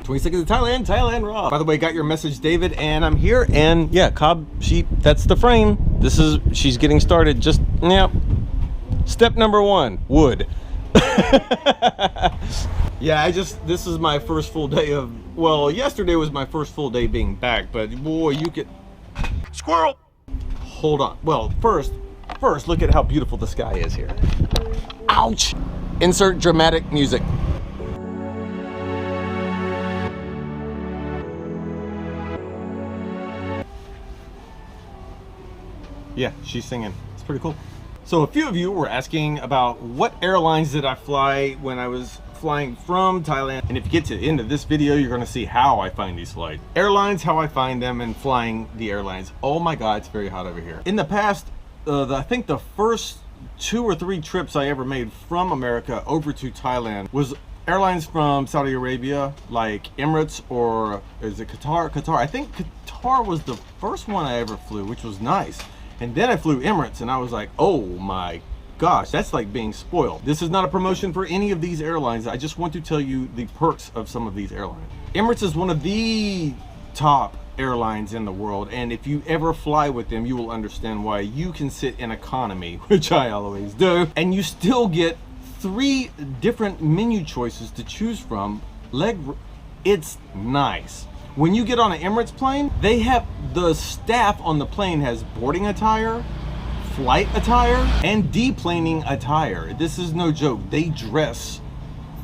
22nd of Thailand Rob. By the way, got your message, David, and I'm here. And yeah, Cobb, that's the frame. She's getting started. Just, yeah. Step number 1, wood. Yeah, this is my first full day of, well, yesterday was my first full day being back, but boy, you could, squirrel. Hold on. Well, first, look at how beautiful the sky is here. Ouch. Insert dramatic music. Yeah, she's singing. It's pretty cool. So a few of you were asking about what airlines did I fly when I was flying from Thailand. And if you get to the end of this video, you're gonna see how I find these flights. Airlines, how I find them, and flying the airlines. Oh my God, it's very hot over here. In the past, I think the first 2 or 3 trips I ever made from America over to Thailand was airlines from Saudi Arabia, like Emirates, or is it Qatar? I think Qatar was the first one I ever flew, which was nice. And then I flew Emirates and I was like, oh my gosh, that's like being spoiled. This is not a promotion for any of these airlines. I just want to tell you the perks of some of these airlines. Emirates is one of the top airlines in the world, and if you ever fly with them, you will understand why. You can sit in economy, which I always do, and you still get 3 different menu choices to choose from. It's nice. When you get on an Emirates plane, the staff on the plane has boarding attire, flight attire, and deplaning attire. This is no joke. They dress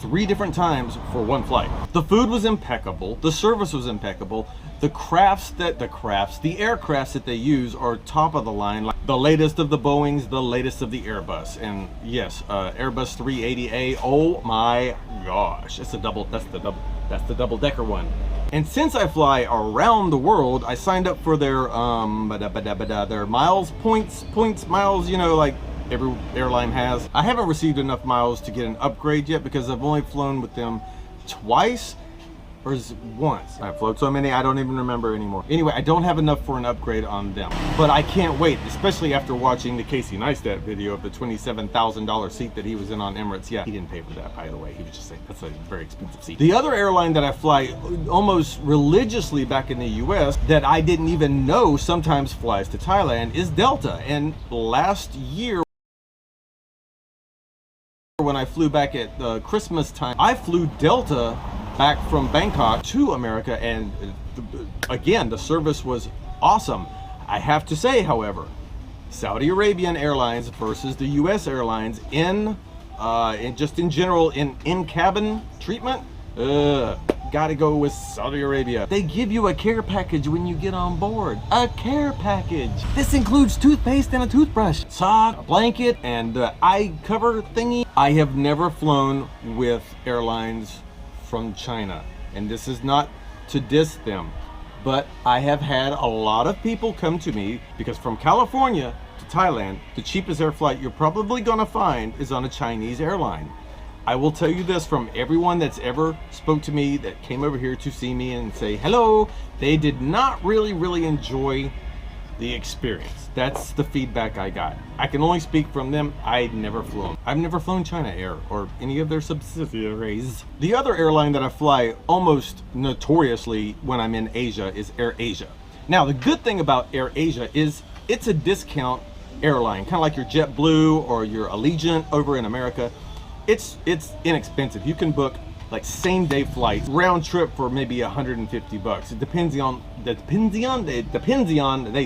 3 different times for one flight. The food was impeccable. The service was impeccable. The aircrafts that they use are top of the line, like the latest of the Boeings, the latest of the Airbus. And yes, Airbus 380A. Oh my gosh, that's the double-decker one. And since I fly around the world, I signed up for their miles, miles, you know, like every airline has. I haven't received enough miles to get an upgrade yet because I've only flown with them twice, or is it once? I've flown so many I don't even remember anymore. Anyway, I don't have enough for an upgrade on them, but I can't wait, especially after watching the Casey Neistat video of the $27,000 seat that he was in on Emirates. Yeah, he didn't pay for that, by the way. He was just saying that's a very expensive seat. The other airline that I fly almost religiously back in the US that I didn't even know sometimes flies to Thailand is Delta. And last year, when I flew back at Christmas time, I flew Delta back from Bangkok to America, and again, the service was awesome. I have to say, however, Saudi Arabian Airlines versus the US airlines just in general in cabin treatment, gotta go with Saudi Arabia. They give you a care package when you get on board. A care package. This includes toothpaste and a toothbrush, sock, a blanket, and the eye cover thingy. I have never flown with airlines from China, and this is not to diss them, but I have had a lot of people come to me because from California to Thailand, the cheapest air flight you're probably gonna find is on a Chinese airline. I will tell you this from everyone that's ever spoke to me that came over here to see me and say hello, they did not really enjoy the experience. That's the feedback I got. I can only speak from them. I've never flown China Air or any of their subsidiaries. The other airline that I fly almost notoriously when I'm in Asia is Air Asia. Now, the good thing about Air Asia is it's a discount airline, kind of like your JetBlue or your Allegiant over in America. It's inexpensive. You can book like same day flights, round trip for maybe 150 bucks. It depends on they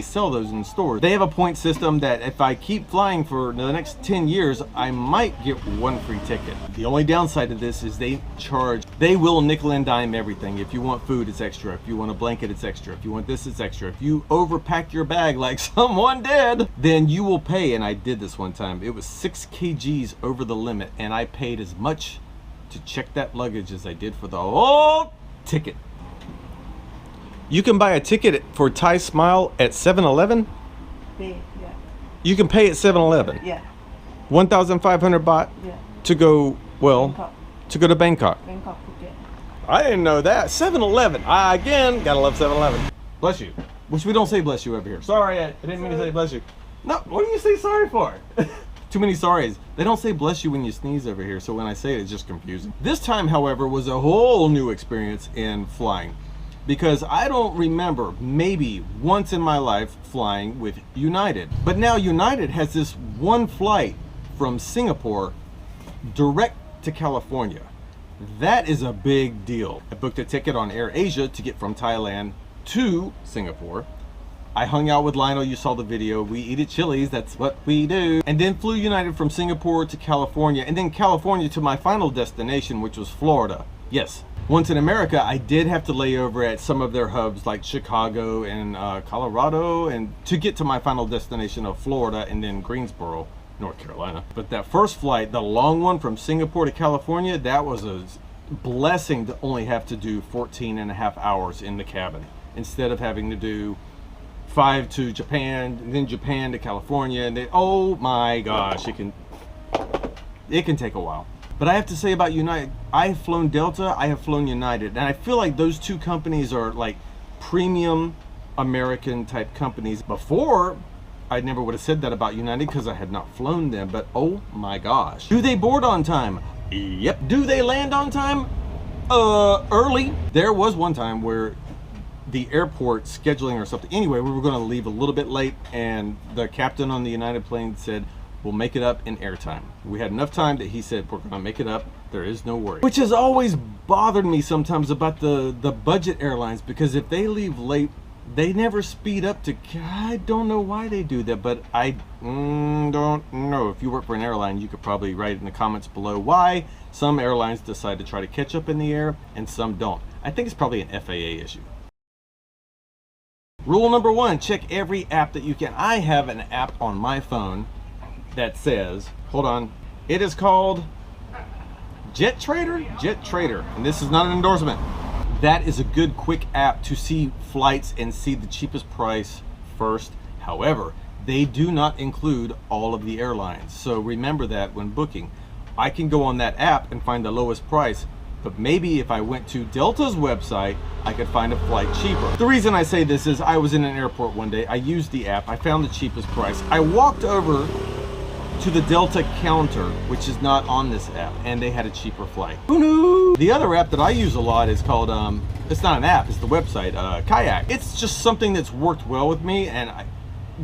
sell those in stores. They have a point system that if I keep flying for the next 10 years, I might get 1 free ticket. The only downside to this is they will nickel and dime everything. If you want food, it's extra. If you want a blanket, it's extra. If you want this, it's extra. If you overpack your bag like someone did, then you will pay. And I did this one time. It was 6 kgs over the limit, and I paid as much to check that luggage as I did for the whole ticket. You can buy a ticket for Thai Smile at 7-Eleven. Yeah. You can pay at 7-Eleven. Yeah. 1,500 baht. Yeah. To go, well, Bangkok. to go to Bangkok. Bangkok, Phuket. I didn't know that. 7-Eleven. Again, gotta love 7-Eleven. Bless you. Which we don't say bless you over here. Sorry, I didn't mean to say bless you. No, what do you say sorry for? Too many sorries. They don't say bless you when you sneeze over here, so when I say it, it's just confusing. This time, however, was a whole new experience in flying, because I don't remember maybe once in my life flying with United. But now United has this one flight from Singapore direct to California. That is a big deal. I booked a ticket on Air Asia to get from Thailand to Singapore. I hung out with Lionel, you saw the video. We eat at Chili's, that's what we do. And then flew United from Singapore to California, and then California to my final destination, which was Florida. Yes, once in America, I did have to lay over at some of their hubs like Chicago and Colorado, and to get to my final destination of Florida and then Greensboro, North Carolina. But that first flight, the long one from Singapore to California, that was a blessing to only have to do 14.5 hours in the cabin instead of having to do 5 to Japan, and then Japan to California, and then, oh my gosh, it can take a while. But I have to say about United, I have flown Delta, I have flown United, and I feel like those two companies are like premium American type companies. Before, I never would have said that about United because I had not flown them, but oh my gosh. Do they board on time? Yep. Do they land on time? Early. There was one time where the airport scheduling or something. Anyway, we were going to leave a little bit late, and the captain on the United plane said, we'll make it up in airtime. We had enough time that he said, we're going to make it up. There is no worry. Which has always bothered me sometimes about the budget airlines, because if they leave late, they never speed up to, I don't know why they do that, but I don't know. If you work for an airline, you could probably write in the comments below why some airlines decide to try to catch up in the air and some don't. I think it's probably an FAA issue. Rule number 1, check every app that you can. I have an app on my phone that says, hold on, it is called Jet Trader, and this is not an endorsement. That is a good quick app to see flights and see the cheapest price first. However, they do not include all of the airlines, so remember that when booking. I can go on that app and find the lowest price, but maybe if I went to Delta's website, I could find a flight cheaper. The reason I say this is I was in an airport one day, I used the app, I found the cheapest price. I walked over to the Delta counter, which is not on this app, and they had a cheaper flight. Who knew? The other app that I use a lot is called, it's not an app, it's the website, Kayak. It's just something that's worked well with me, and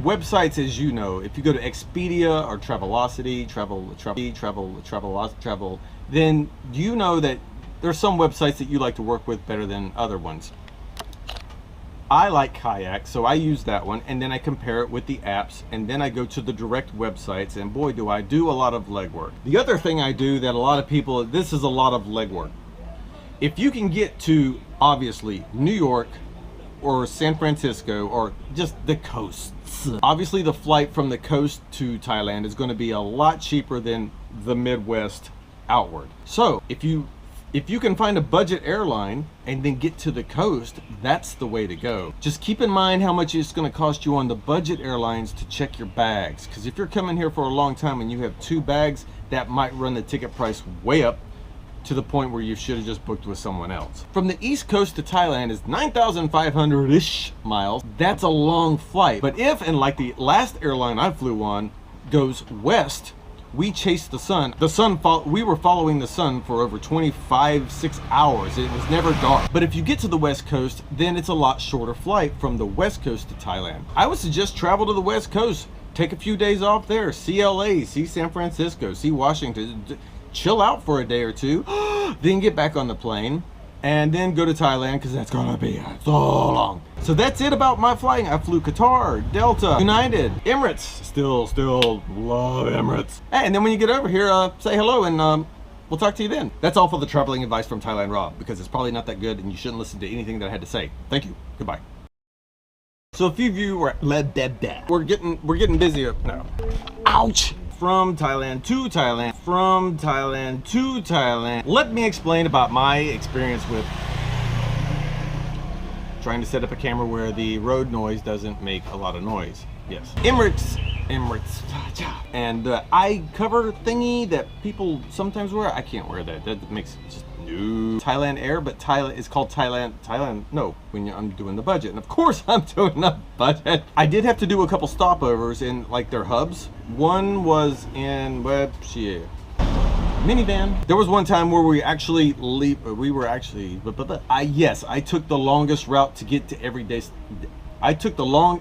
websites, as you know, if you go to Expedia or Travelocity, Travel, then you know that there's some websites that you like to work with better than other ones. I like Kayak, so I use that one, and then I compare it with the apps, and then I go to the direct websites, and boy, do I do a lot of legwork. The other thing I do that a lot of people, this is a lot of legwork. If you can get to, obviously, New York or San Francisco or just the coasts, obviously the flight from the coast to Thailand is going to be a lot cheaper than the Midwest outward. So if you can find a budget airline and then get to the coast, that's the way to go. Just keep in mind how much it's going to cost you on the budget airlines to check your bags, because if you're coming here for a long time and you have 2 bags, that might run the ticket price way up to the point where you should have just booked with someone else. From the East Coast to Thailand is 9,500-ish miles. That's a long flight. But if, and like the last airline I flew on, goes west, we chased the sun. We were following the sun for over 6 hours. It was never dark. But if you get to the West Coast, then it's a lot shorter flight from the West Coast to Thailand. I would suggest travel to the West Coast. Take a few days off there. See LA, see San Francisco, see Washington. Chill out for a day or two, then get back on the plane, and then go to Thailand, because that's gonna be so long. So that's it about my flying. I flew Qatar, Delta, United, Emirates. Still love Emirates. Hey, and then when you get over here, say hello, and we'll talk to you then. That's all for the traveling advice from Thailand Rob, because it's probably not that good, and you shouldn't listen to anything that I had to say. Thank you. Goodbye. So a few of you were we're getting busy now. Ouch. From Thailand to Thailand, from Thailand to Thailand. Let me explain about my experience with trying to set up a camera where the road noise doesn't make a lot of noise. Yes. Emirates Emirates. And the eye cover thingy that people sometimes wear, I can't wear that. That makes just no. Thailand Air, but Thailand, it's called Thailand, no, when I'm doing the budget. And of course I'm doing the budget. I did have to do a couple stopovers in like their hubs. One was in, minivan. There was one time where we actually yes, I took the longest route to get to every day. I took the long,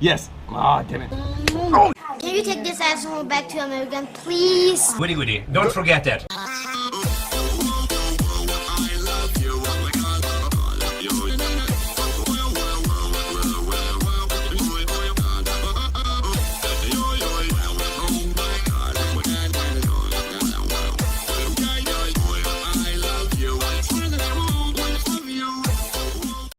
yes, damn it. Oh. Can you take this asshole back to America, please? Woody, don't forget that.